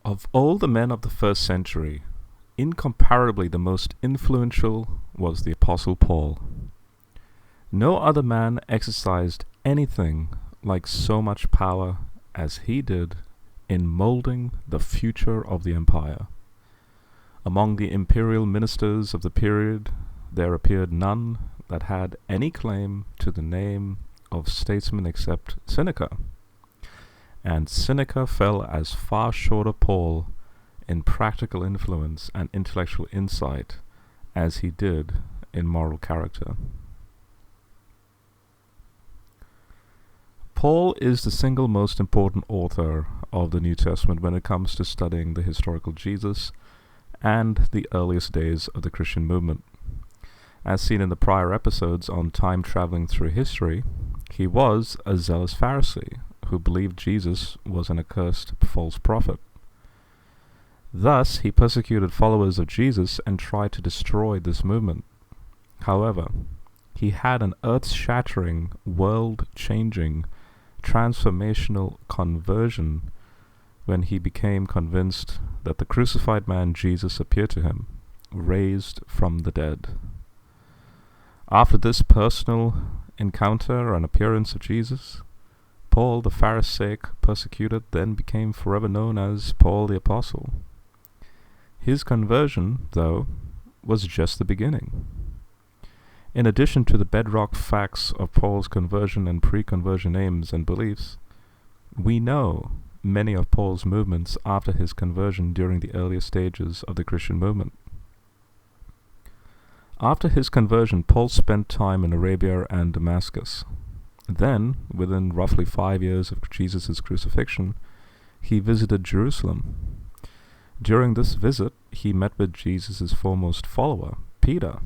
Of all the men of the first century, incomparably the most influential was the Apostle Paul. No other man exercised anything like so much power as he did in molding the future of the empire. Among the imperial ministers of the period, there appeared none that had any claim to the name of statesman except Seneca. And Seneca fell as far short of Paul in practical influence and intellectual insight as he did in moral character. Paul is the single most important author of the New Testament when it comes to studying the historical Jesus and the earliest days of the Christian movement. As seen in the prior episodes on time traveling through history, he was a zealous Pharisee who believed Jesus was an accursed false prophet. Thus, he persecuted followers of Jesus and tried to destroy this movement. However, he had an earth-shattering, world-changing, transformational conversion when he became convinced that the crucified man Jesus appeared to him, raised from the dead. After this personal encounter and appearance of Jesus, Paul the Pharisaic persecuted then became forever known as Paul the Apostle. His conversion, though, was just the beginning. In addition to the bedrock facts of Paul's conversion and pre-conversion aims and beliefs, we know many of Paul's movements after his conversion during the earlier stages of the Christian movement. After his conversion, Paul spent time in Arabia and Damascus. Then, within roughly 5 years of Jesus' crucifixion, he visited Jerusalem. During this visit, he met with Jesus' foremost follower, Peter,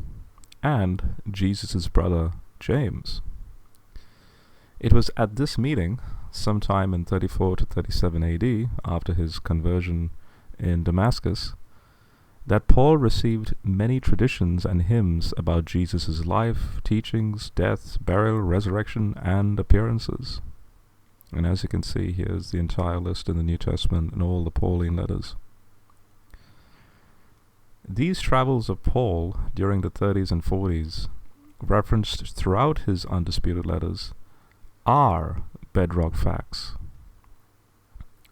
and Jesus' brother, James. It was at this meeting, sometime in 34 to 37 AD, after his conversion in Damascus, that Paul received many traditions and hymns about Jesus' life, teachings, death, burial, resurrection, and appearances. And as you can see, here's the entire list in the New Testament and all the Pauline letters. These travels of Paul during the 30s and 40s, referenced throughout his undisputed letters, are bedrock facts.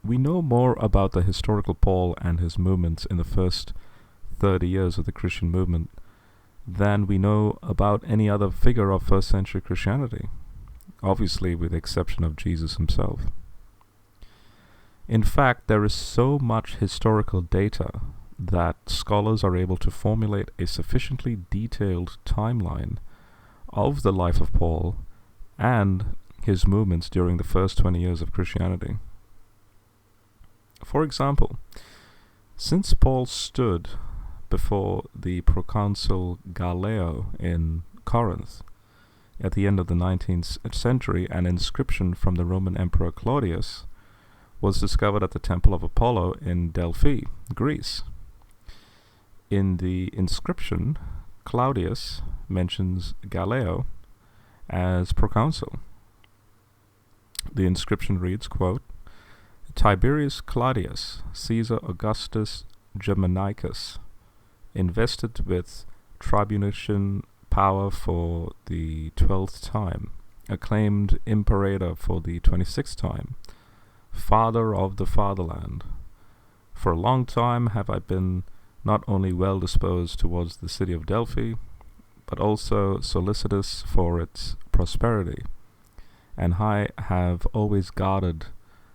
We know more about the historical Paul and his movements in the first 30 years of the Christian movement than we know about any other figure of first century Christianity, obviously with the exception of Jesus himself. In fact, there is so much historical data that scholars are able to formulate a sufficiently detailed timeline of the life of Paul and his movements during the first 20 years of Christianity. For example, since Paul stood before the proconsul Gallio in Corinth at the end of the 19th century, an inscription from the Roman Emperor Claudius was discovered at the Temple of Apollo in Delphi, Greece. In the inscription, Claudius mentions Gallio as proconsul. The inscription reads, quote, Tiberius Claudius, Caesar Augustus Germanicus, invested with tribunician power for the 12th time, acclaimed imperator for the 26th time, father of the fatherland. For a long time have I been not only well disposed towards the city of Delphi, but also solicitous for its prosperity, and I have always guarded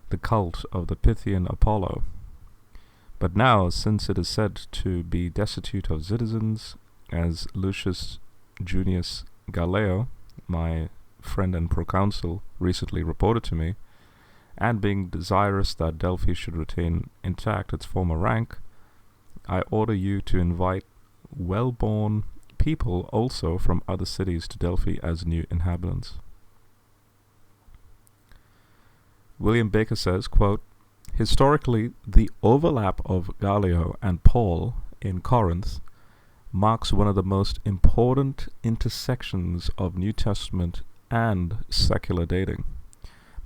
the cult of the Pythian Apollo. But now, since it is said to be destitute of citizens, as Lucius Junius Gallio, my friend and proconsul, recently reported to me, and being desirous that Delphi should retain intact its former rank, I order you to invite well-born people also from other cities to Delphi as new inhabitants. William Baker says, quote, Historically, the overlap of Gallio and Paul in Corinth marks one of the most important intersections of New Testament and secular dating.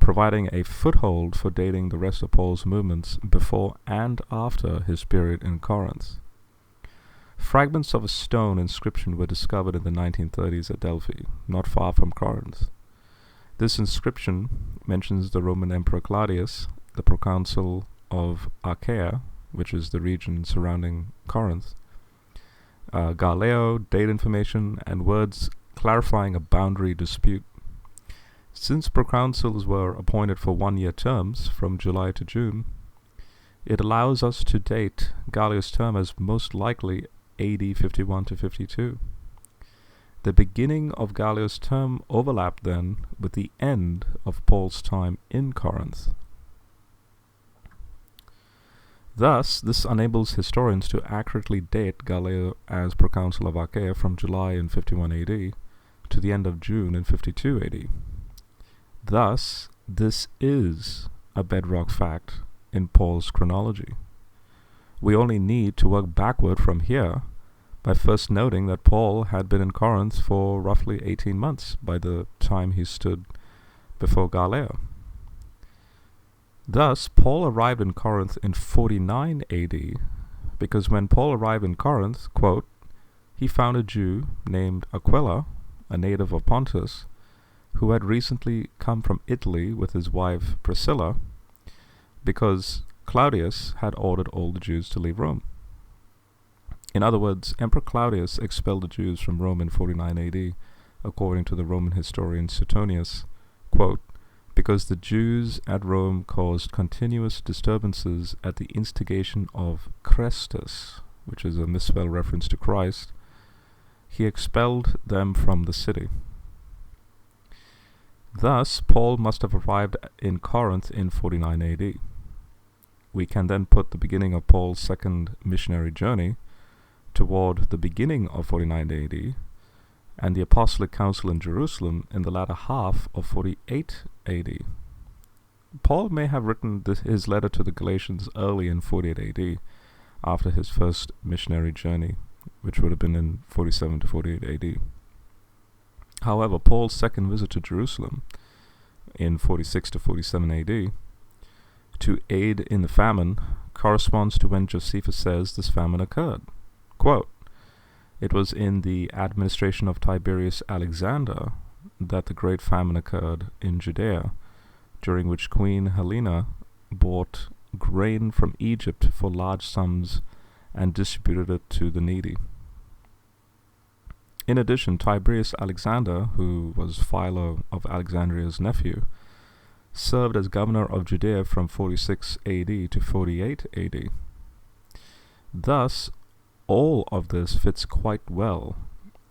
providing a foothold for dating the rest of Paul's movements before and after his period in Corinth. Fragments of a stone inscription were discovered in the 1930s at Delphi, not far from Corinth. This inscription mentions the Roman Emperor Claudius, the proconsul of Achaia, which is the region surrounding Corinth, Gallio, date information, and words clarifying a boundary dispute. Since proconsuls were appointed for 1-year terms from July to June, it allows us to date Gallio's term as most likely AD 51 to 52. The beginning of Gallio's term overlapped then with the end of Paul's time in Corinth. Thus, this enables historians to accurately date Gallio as proconsul of Achaia from July in 51 AD to the end of June in 52 AD. Thus, this is a bedrock fact in Paul's chronology. We only need to work backward from here by first noting that Paul had been in Corinth for roughly 18 months by the time he stood before Gallio. Thus, Paul arrived in Corinth in 49 AD because when Paul arrived in Corinth, quote, he found a Jew named Aquila, a native of Pontus, who had recently come from Italy with his wife Priscilla because Claudius had ordered all the Jews to leave Rome. In other words, Emperor Claudius expelled the Jews from Rome in 49 AD, according to the Roman historian Suetonius, quote, because the Jews at Rome caused continuous disturbances at the instigation of Chrestus, which is a misspelled reference to Christ. He expelled them from the city. Thus, Paul must have arrived in Corinth in 49 AD. We can then put the beginning of Paul's second missionary journey toward the beginning of 49 AD and the Apostolic Council in Jerusalem in the latter half of 48 AD. Paul may have written his letter to the Galatians early in 48 AD, after his first missionary journey, which would have been in 47 to 48 AD. However, Paul's second visit to Jerusalem in 46 to 47 AD to aid in the famine corresponds to when Josephus says this famine occurred. Quote, it was in the administration of Tiberius Alexander that the great famine occurred in Judea, during which Queen Helena bought grain from Egypt for large sums and distributed it to the needy. In addition, Tiberius Alexander, who was Philo of Alexandria's nephew, served as governor of Judea from 46 AD to 48 AD. Thus, all of this fits quite well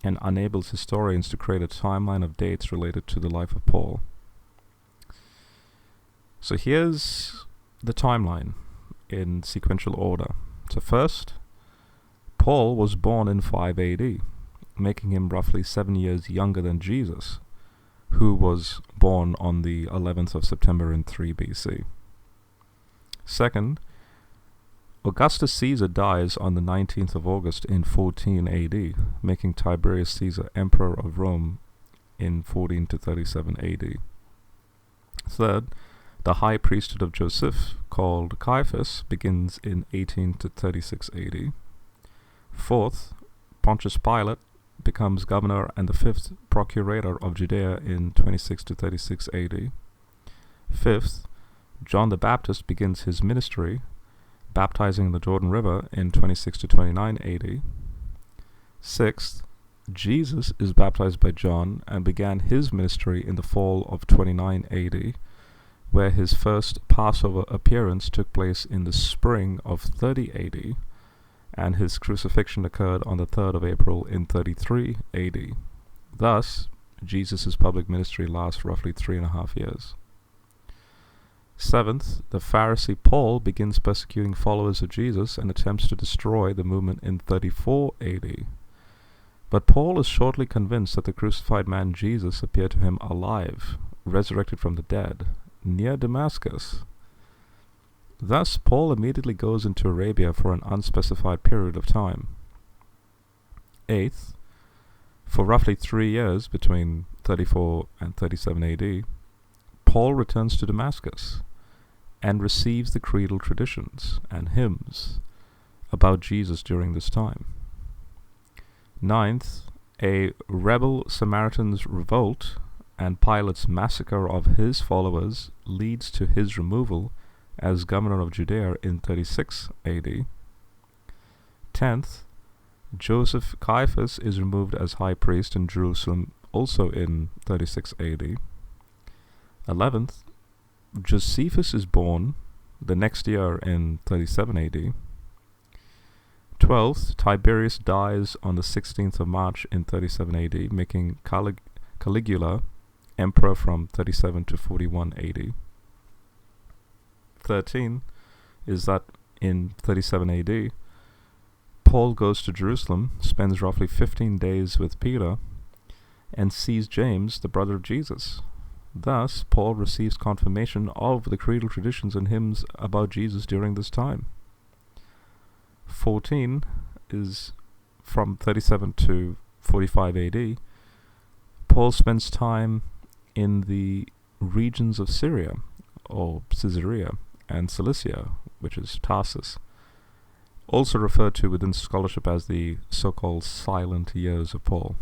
and enables historians to create a timeline of dates related to the life of Paul. So here's the timeline in sequential order. So first, Paul was born in 5 AD, making him roughly 7 years younger than Jesus, who was born on the 11th of September in 3 BC. Second, Augustus Caesar dies on the 19th of August in 14 AD, making Tiberius Caesar emperor of Rome in 14 to 37 AD. Third, the high priesthood of Joseph, called Caiaphas, begins in 18 to 36 AD. Fourth, Pontius Pilate becomes governor and the fifth procurator of Judea in 26 to 36 AD. Fifth, John the Baptist begins his ministry, baptizing the Jordan River in 26 to 29 AD. Sixth, Jesus is baptized by John and began his ministry in the fall of 29 AD, where his first Passover appearance took place in the spring of 30 AD, and his crucifixion occurred on the 3rd of April in 33 AD. Thus, Jesus' public ministry lasts roughly 3.5 years. Seventh, the Pharisee Paul begins persecuting followers of Jesus and attempts to destroy the movement in 34 AD. But Paul is shortly convinced that the crucified man Jesus appeared to him alive, resurrected from the dead, near Damascus. Thus, Paul immediately goes into Arabia for an unspecified period of time. Eighth, for roughly 3 years between 34 and 37 AD, Paul returns to Damascus and receives the creedal traditions and hymns about Jesus during this time. Ninth, a rebel Samaritan's revolt and Pilate's massacre of his followers leads to his removal as governor of Judea in 36 AD. 10th, Joseph Caiaphas is removed as high priest in Jerusalem also in 36 AD. 11th, Josephus is born the next year in 37 AD. 12th, Tiberius dies on the 16th of March in 37 AD, making Caligula emperor from 37 to 41 AD. 13 is that in 37 AD, Paul goes to Jerusalem, spends roughly 15 days with Peter, and sees James, the brother of Jesus. Thus, Paul receives confirmation of the creedal traditions and hymns about Jesus during this time. 14 is from 37 to 45 AD. Paul spends time in the regions of Syria, or Caesarea, and Cilicia, which is Tarsus, also referred to within scholarship as the so-called silent years of Paul.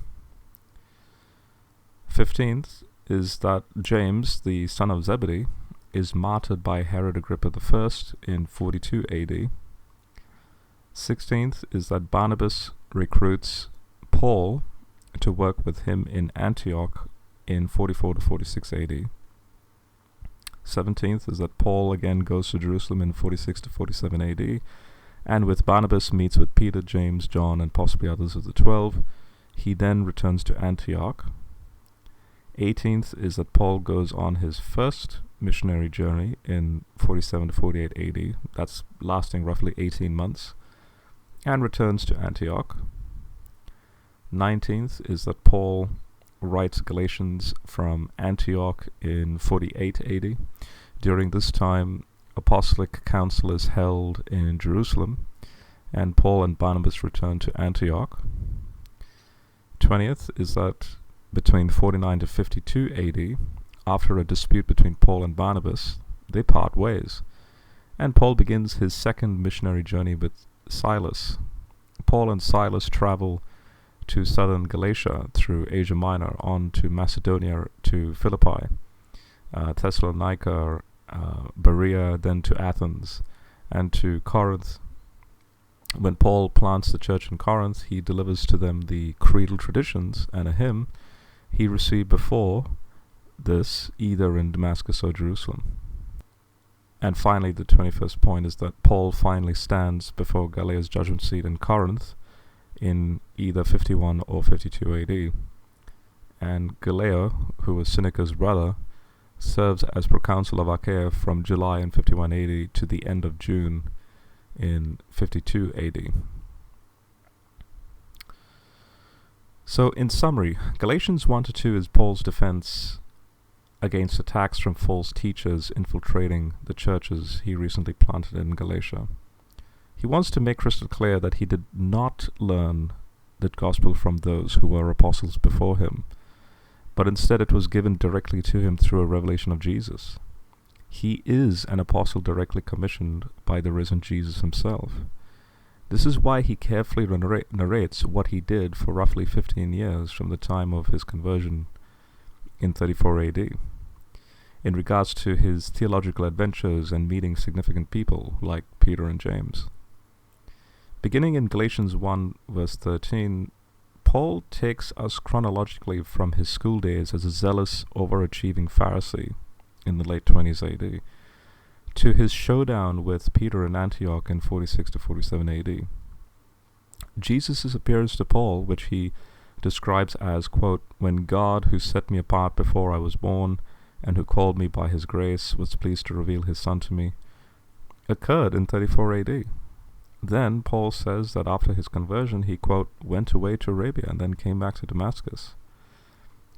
15th is that James, the son of Zebedee, is martyred by Herod Agrippa I in 42 AD. 16th is that Barnabas recruits Paul to work with him in Antioch in 44 to 46 AD. 17th is that Paul again goes to Jerusalem in 46 to 47 AD, and with Barnabas meets with Peter, James, John, and possibly others of the 12. He then returns to Antioch. 18th is that Paul goes on his first missionary journey in 47 to 48 AD, that's lasting roughly 18 months, and returns to Antioch. 19th is that Paul writes Galatians from Antioch in 48 AD. During this time, apostolic council is held in Jerusalem, and Paul and Barnabas return to Antioch. 20th is that between 49 to 52 AD, after a dispute between Paul and Barnabas, they part ways, and Paul begins his second missionary journey with Silas. Paul and Silas travel to southern Galatia through Asia Minor on to Macedonia to Philippi, Thessalonica, Berea, then to Athens, and to Corinth. When Paul plants the church in Corinth, he delivers to them the creedal traditions and a hymn he received before this, either in Damascus or Jerusalem. And finally, the 21st point is that Paul finally stands before Galileo's judgment seat in Corinth in either 51 or 52 AD. And Galileo, who was Seneca's brother, serves as proconsul of Achaia from July in 51 AD to the end of June in 52 AD. So, in summary, Galatians 1-2 is Paul's defense against attacks from false teachers infiltrating the churches he recently planted in Galatia. He wants to make crystal clear that he did not learn the gospel from those who were apostles before him, but instead it was given directly to him through a revelation of Jesus. He is an apostle directly commissioned by the risen Jesus himself. This is why he carefully narrates what he did for roughly 15 years from the time of his conversion in 34 AD, in regards to his theological adventures and meeting significant people like Peter and James. Beginning in Galatians 1 verse 13, Paul takes us chronologically from his school days as a zealous, overachieving Pharisee in the late 20s AD to his showdown with Peter in Antioch in 46 to 47 AD. Jesus appears to Paul, which he describes as, quote, "When God, who set me apart before I was born, and who called me by his grace, was pleased to reveal his Son to me," occurred in 34 AD. Then Paul says that after his conversion, he, quote, "went away to Arabia and then came back to Damascus."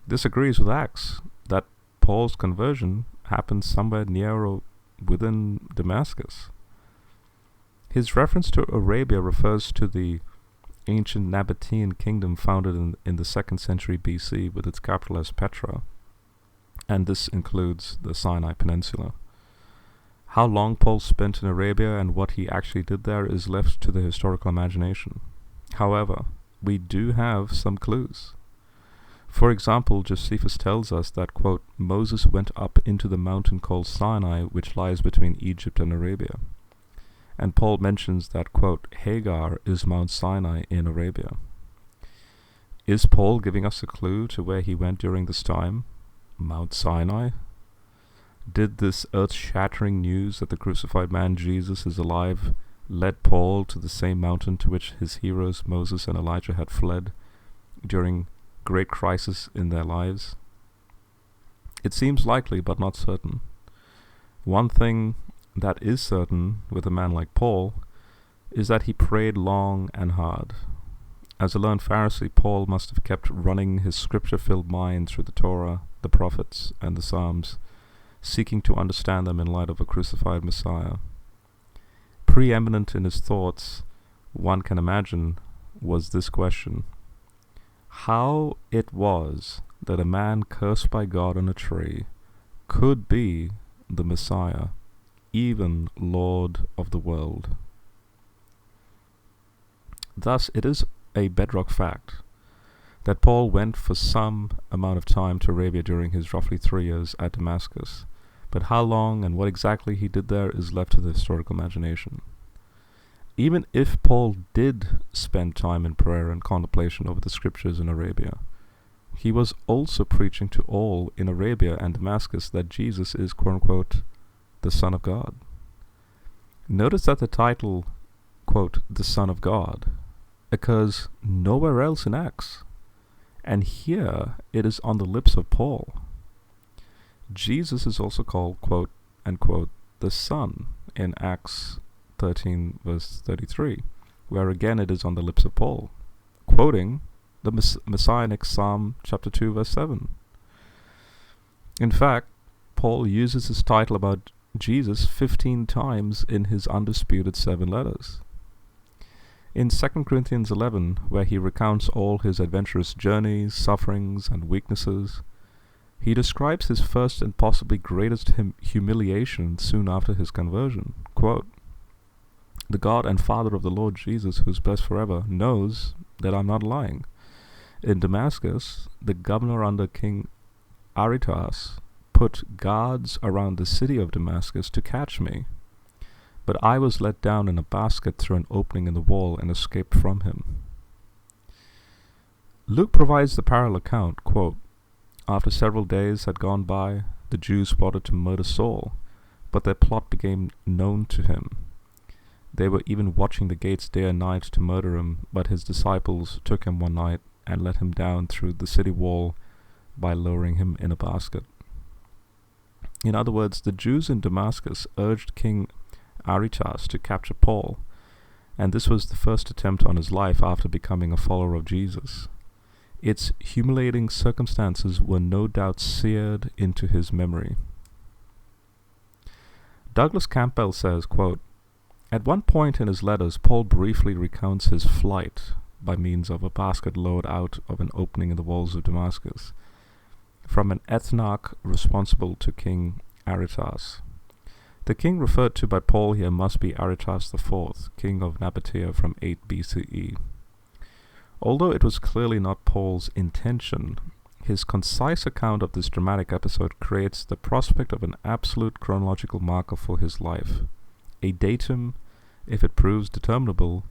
This agrees with Acts, that Paul's conversion happened somewhere near or within Damascus. His reference to Arabia refers to the ancient Nabatean kingdom founded in the 2nd century BC with its capital as Petra. and this includes the Sinai Peninsula. How long Paul spent in Arabia and what he actually did there is left to the historical imagination. However, we do have some clues. For example, Josephus tells us that, quote, Moses went up into the mountain called Sinai, which lies between Egypt and Arabia. And Paul mentions that, quote, Hagar is Mount Sinai in Arabia. Is Paul giving us a clue to where he went during this time? Mount Sinai? Did this earth-shattering news that the crucified man Jesus is alive led Paul to the same mountain to which his heroes Moses and Elijah had fled during great crisis in their lives? It seems likely, but not certain. One thing that is certain with a man like Paul is that he prayed long and hard. As a learned Pharisee, Paul must have kept running his scripture-filled mind through the Torah, the prophets, and the Psalms, seeking to understand them in light of a crucified Messiah. Preeminent in his thoughts, one can imagine, was this question: how it was that a man cursed by God on a tree could be the Messiah, even Lord of the world. Thus, it is a bedrock fact that Paul went for some amount of time to Arabia during his roughly 3 years at Damascus, but how long and what exactly he did there is left to the historical imagination. Even if Paul did spend time in prayer and contemplation over the scriptures in Arabia, he was also preaching to all in Arabia and Damascus that Jesus is, quote-unquote, the Son of God. Notice that the title, quote, the Son of God, occurs nowhere else in Acts, and here it is on the lips of Paul. Jesus is also called, quote, unquote, the Son in Acts 13 verse 33, where again it is on the lips of Paul, quoting the Messianic Psalm chapter 2 verse 7. In fact, Paul uses his title about Jesus 15 times in his undisputed 7 letters. In 2 Corinthians 11, where he recounts all his adventurous journeys, sufferings, and weaknesses, he describes his first and possibly greatest humiliation soon after his conversion. Quote, the God and Father of the Lord Jesus, who is blessed forever, knows that I'm not lying. In Damascus, the governor under King Aretas put guards around the city of Damascus to catch me, but I was let down in a basket through an opening in the wall and escaped from him. Luke provides the parallel account, quote, after several days had gone by, the Jews plotted to murder Saul, but their plot became known to him. They were even watching the gates day and night to murder him, but his disciples took him one night and let him down through the city wall by lowering him in a basket. In other words, the Jews in Damascus urged King Aretas to capture Paul, and this was the first attempt on his life after becoming a follower of Jesus. Its humiliating circumstances were no doubt seared into his memory. Douglas Campbell says, quote, at one point in his letters, Paul briefly recounts his flight by means of a basket lowered out of an opening in the walls of Damascus from an ethnarch responsible to King Aretas. The king referred to by Paul here must be Aretas IV, king of Nabatea from 8 BCE. Although it was clearly not Paul's intention, his concise account of this dramatic episode creates the prospect of an absolute chronological marker for his life, a datum, if it proves determinable,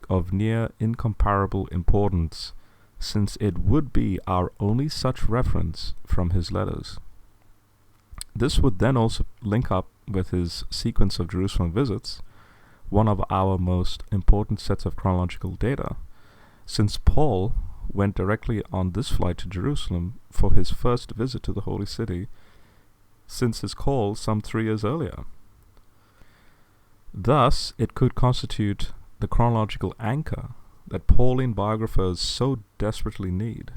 of near incomparable importance, since it would be our only such reference from his letters. This would then also link up with his sequence of Jerusalem visits, one of our most important sets of chronological data, since Paul went directly on this flight to Jerusalem for his first visit to the holy city since his call some 3 years earlier. Thus, it could constitute the chronological anchor that Pauline biographers so desperately need,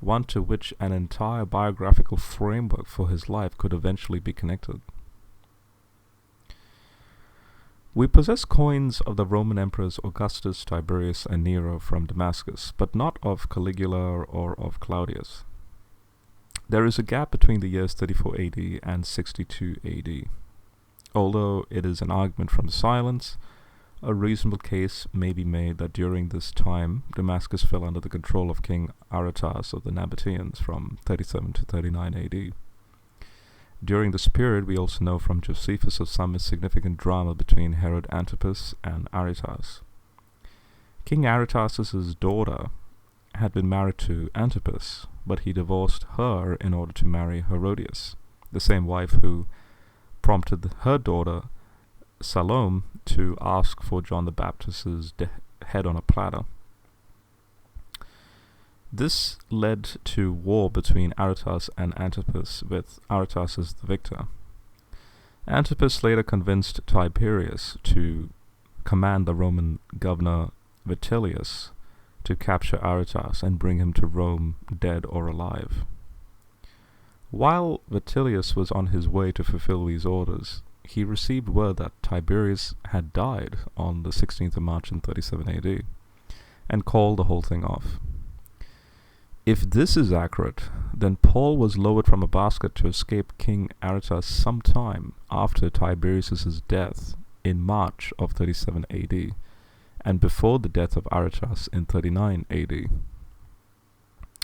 one to which an entire biographical framework for his life could eventually be connected. We possess coins of the Roman emperors Augustus, Tiberius, and Nero from Damascus, but not of Caligula or of Claudius. There is a gap between the years 34 AD and 62 AD. Although it is an argument from silence, a reasonable case may be made that during this time Damascus fell under the control of King Aretas of the Nabateans from 37 to 39 AD. During this period, we also know from Josephus of some significant drama between Herod Antipas and Aretas. King Aretas' daughter had been married to Antipas, but he divorced her in order to marry Herodias, the same wife who prompted her daughter Salome to ask for John the Baptist's head on a platter. This led to war between Aretas and Antipas, with Aretas as the victor. Antipas later convinced Tiberius to command the Roman governor Vitellius to capture Aretas and bring him to Rome dead or alive. While Vitellius was on his way to fulfill these orders, he received word that Tiberius had died on the 16th of March in 37 AD, and called the whole thing off. If this is accurate, then Paul was lowered from a basket to escape King Aretas sometime after Tiberius' death in March of 37 AD, and before the death of Aretas in 39 AD.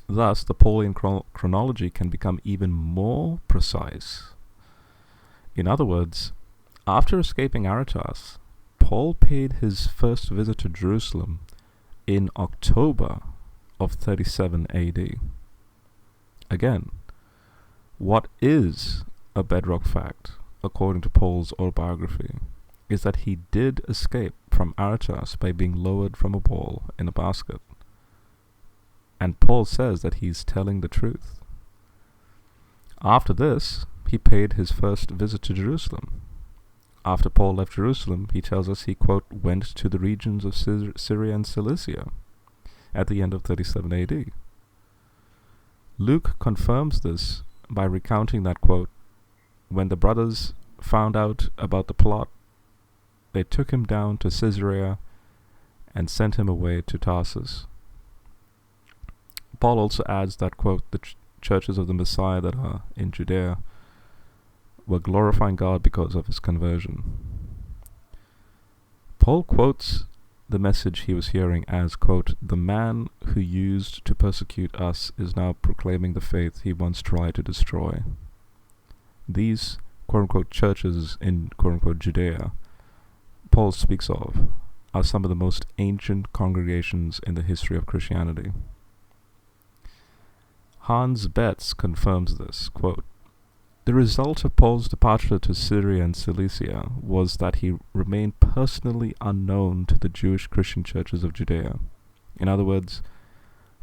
Thus, the Pauline chronology can become even more precise. In other words, after escaping Aretas, Paul paid his first visit to Jerusalem in October of 37 AD. Again, what is a bedrock fact, according to Paul's autobiography, is that he did escape from Aretas by being lowered from a wall in a basket. And Paul says that he's telling the truth. After this, he paid his first visit to Jerusalem. After Paul left Jerusalem, he tells us he, quote, went to the regions of Syria and Cilicia at the end of 37 AD. Luke confirms this by recounting that, quote, when the brothers found out about the plot, they took him down to Caesarea and sent him away to Tarsus. Paul also adds that, quote, the churches of the Messiah that are in Judea were glorifying God because of his conversion. Paul quotes the message he was hearing as, quote, the man who used to persecute us is now proclaiming the faith he once tried to destroy. These, quote-unquote, churches in, quote-unquote, Judea Paul speaks of are some of the most ancient congregations in the history of Christianity. Hans Betz confirms this, quote, the result of Paul's departure to Syria and Cilicia was that he remained personally unknown to the Jewish Christian churches of Judea. In other words,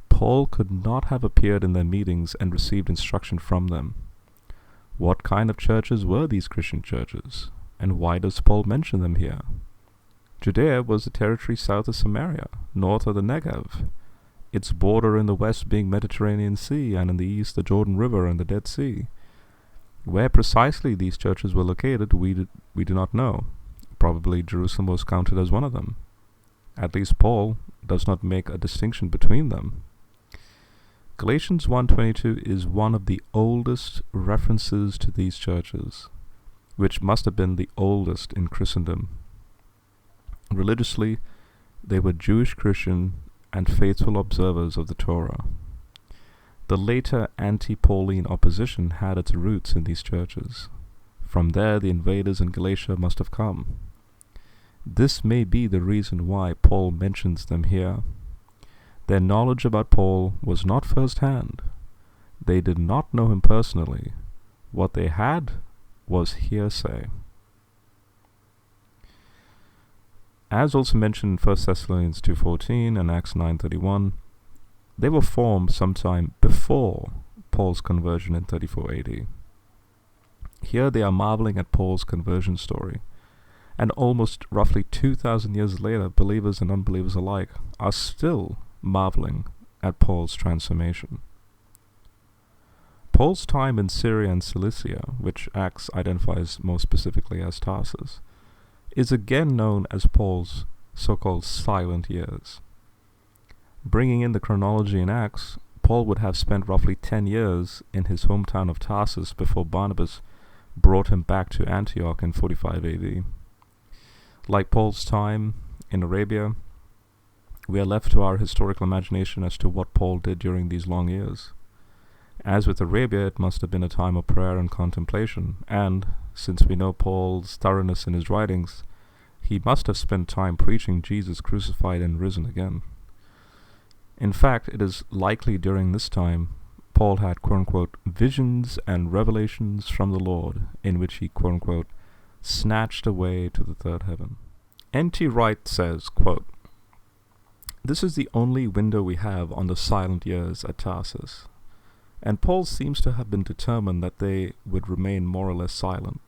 Paul could not have appeared in their meetings and received instruction from them. What kind of churches were these Christian churches, and why does Paul mention them here? Judea was the territory south of Samaria, north of the Negev, its border in the west being Mediterranean Sea, and in the east the Jordan River and the Dead Sea. Where precisely these churches were located, we do not know. Probably Jerusalem was counted as one of them. At least Paul does not make a distinction between them. Galatians 1:22 is one of the oldest references to these churches, which must have been the oldest in Christendom. Religiously, they were Jewish Christian and faithful observers of the Torah. The later anti-Pauline opposition had its roots in these churches. From there, the invaders in Galatia must have come. This may be the reason why Paul mentions them here. Their knowledge about Paul was not first-hand. They did not know him personally. What they had was hearsay. As also mentioned in 1 Thessalonians 2:14 and Acts 9:31, they were formed sometime before Paul's conversion in 34 AD. Here they are marveling at Paul's conversion story, and almost roughly 2,000 years later, believers and unbelievers alike are still marveling at Paul's transformation. Paul's time in Syria and Cilicia, which Acts identifies more specifically as Tarsus, is again known as Paul's so-called silent years. Bringing in the chronology in Acts, Paul would have spent roughly 10 years in his hometown of Tarsus before Barnabas brought him back to Antioch in 45 AD. Like Paul's time in Arabia, we are left to our historical imagination as to what Paul did during these long years. As with Arabia, it must have been a time of prayer and contemplation, and, since we know Paul's thoroughness in his writings, he must have spent time preaching Jesus crucified and risen again. In fact, it is likely during this time Paul had quote-unquote visions and revelations from the Lord in which he quote-unquote snatched away to the third heaven. N.T. Wright says, quote, "This is the only window we have on the silent years at Tarsus, and Paul seems to have been determined that they would remain more or less silent.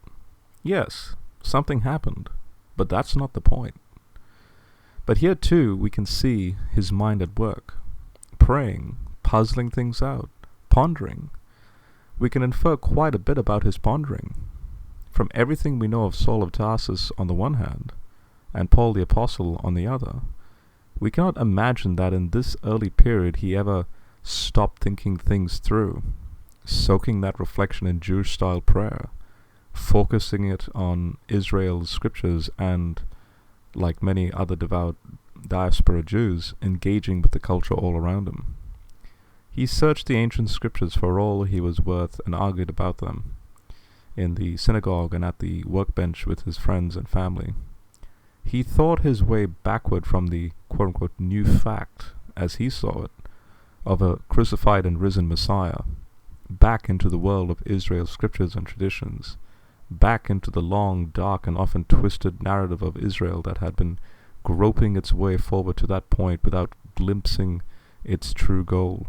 Yes, something happened, but that's not the point. But here too we can see his mind at work, praying, puzzling things out, pondering. We can infer quite a bit about his pondering. From everything we know of Saul of Tarsus on the one hand, and Paul the Apostle on the other, we cannot imagine that in this early period he ever stopped thinking things through, soaking that reflection in Jewish-style prayer, focusing it on Israel's scriptures and, like many other devout diaspora Jews, engaging with the culture all around him. He searched the ancient scriptures for all he was worth and argued about them in the synagogue and at the workbench with his friends and family. He thought his way backward from the quote-unquote new fact, as he saw it, of a crucified and risen Messiah, back into the world of Israel's scriptures and traditions, back into the long, dark, and often twisted narrative of Israel that had been groping its way forward to that point without glimpsing its true goal.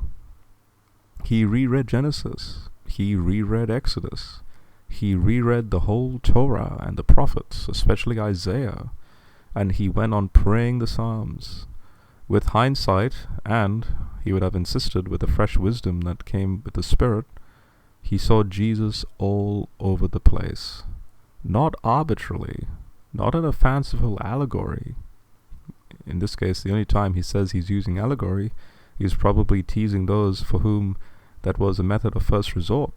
He reread Genesis, he reread Exodus, he reread the whole Torah and the prophets, especially Isaiah, and he went on praying the Psalms. With hindsight, and, he would have insisted, with the fresh wisdom that came with the Spirit, he saw Jesus all over the place. Not arbitrarily, not in a fanciful allegory. In this case, the only time he says he's using allegory, he's probably teasing those for whom that was a method of first resort.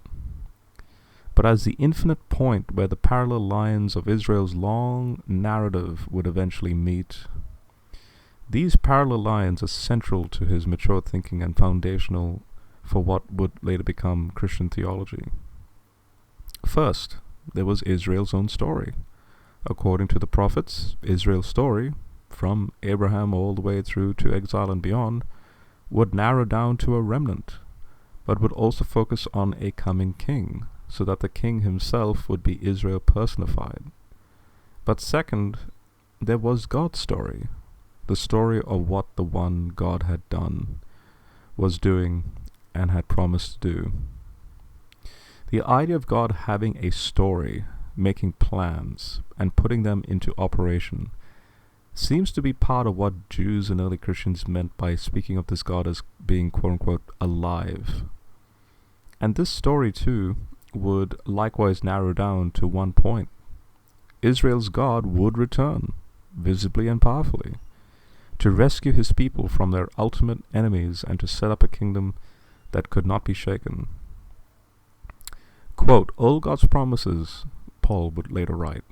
But as the infinite point where the parallel lines of Israel's long narrative would eventually meet. These parallel lines are central to his mature thinking and foundational for what would later become Christian theology. First, there was Israel's own story. According to the prophets, Israel's story, from Abraham all the way through to exile and beyond, would narrow down to a remnant, but would also focus on a coming king, so that the king himself would be Israel personified. But second, there was God's story, the story of what the one God had done, was doing, and had promised to do. The idea of God having a story, making plans, and putting them into operation seems to be part of what Jews and early Christians meant by speaking of this God as being quote-unquote alive. And this story too would likewise narrow down to one point. Israel's God would return, visibly and powerfully, to rescue his people from their ultimate enemies and to set up a kingdom that could not be shaken. Quote, all God's promises, Paul would later write,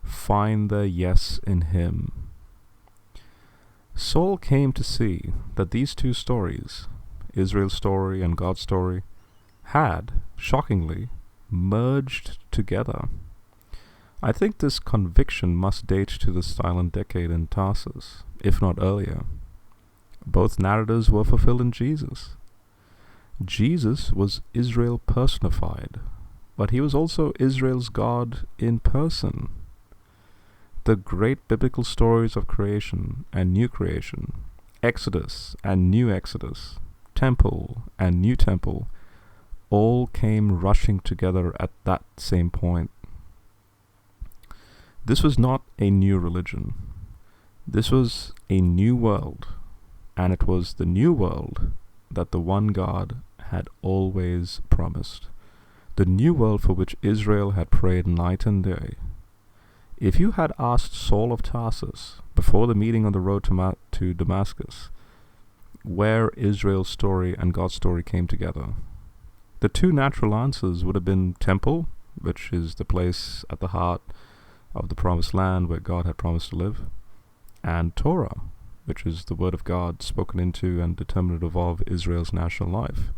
find their yes in him. Saul came to see that these two stories, Israel's story and God's story, had, shockingly, merged together. I think this conviction must date to the silent decade in Tarsus, if not earlier. Both narratives were fulfilled in Jesus. Jesus was Israel personified, but he was also Israel's God in person. The great biblical stories of creation and new creation, Exodus and new Exodus, temple and new temple, all came rushing together at that same point. This was not a new religion. This was a new world, and it was the new world that the one God had always promised, the new world for which Israel had prayed night and day. If you had asked Saul of Tarsus before the meeting on the road to Damascus, where Israel's story and God's story came together. The two natural answers would have been temple, which is the place at the heart of the promised land where God had promised to live, and Torah, which is the word of God spoken into and determinative of Israel's national life.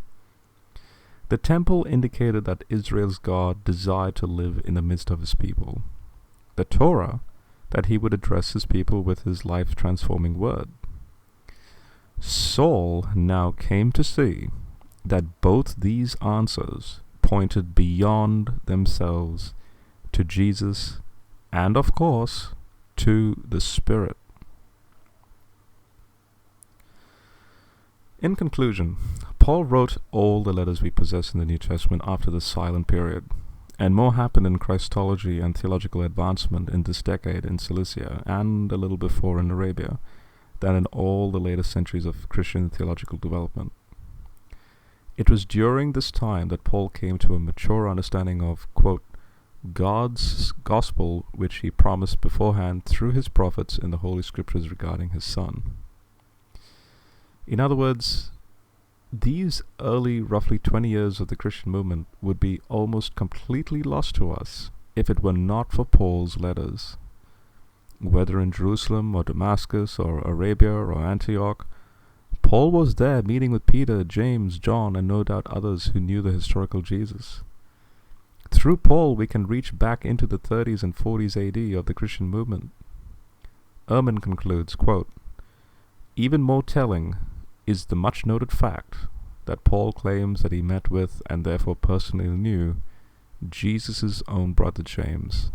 The temple indicated that Israel's God desired to live in the midst of his people. The Torah, that he would address his people with his life-transforming word. Saul now came to see that both these answers pointed beyond themselves to Jesus and, of course, to the Spirit. In conclusion, Paul wrote all the letters we possess in the New Testament after the silent period, and more happened in Christology and theological advancement in this decade in Cilicia and a little before in Arabia than in all the later centuries of Christian theological development. It was during this time that Paul came to a mature understanding of, quote, God's gospel which he promised beforehand through his prophets in the Holy Scriptures regarding his Son. In other words, these early roughly 20 years of the Christian movement would be almost completely lost to us if it were not for Paul's letters. Whether in Jerusalem or Damascus or Arabia or Antioch, Paul was there meeting with Peter, James, John, and no doubt others who knew the historical Jesus. Through Paul, we can reach back into the 30s and 40s AD of the Christian movement. Ehrman concludes, quote, even more telling is the much-noted fact that Paul claims that he met with and therefore personally knew Jesus' own brother James.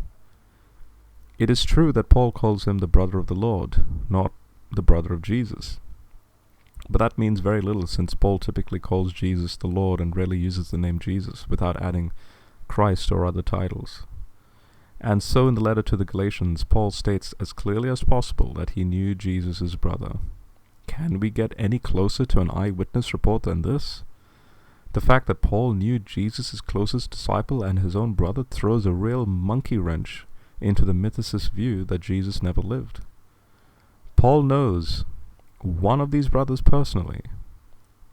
It is true that Paul calls him the brother of the Lord, not the brother of Jesus. But that means very little, since Paul typically calls Jesus the Lord and rarely uses the name Jesus without adding Christ or other titles. And so in the letter to the Galatians, Paul states as clearly as possible that he knew Jesus' brother. Can we get any closer to an eyewitness report than this? The fact that Paul knew Jesus' closest disciple and his own brother throws a real monkey wrench into the mythicist view that Jesus never lived. Paul knows one of these brothers personally.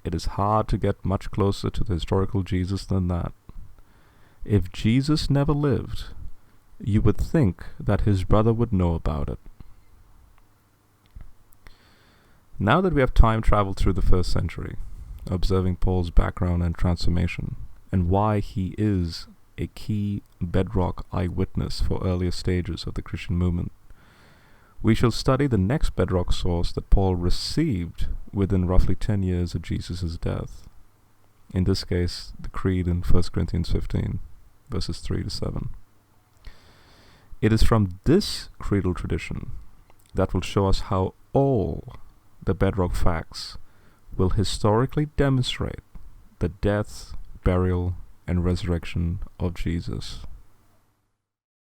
It is hard to get much closer to the historical Jesus than that. If Jesus never lived, you would think that his brother would know about it. Now that we have time traveled through the first century, observing Paul's background and transformation, and why he is a key bedrock eyewitness for earlier stages of the Christian movement, we shall study the next bedrock source that Paul received within roughly 10 years of Jesus' death. In this case, the Creed in 1 Corinthians 15, verses 3 to 7. It is from this creedal tradition that will show us how all the bedrock facts will historically demonstrate the death, burial, and resurrection of Jesus.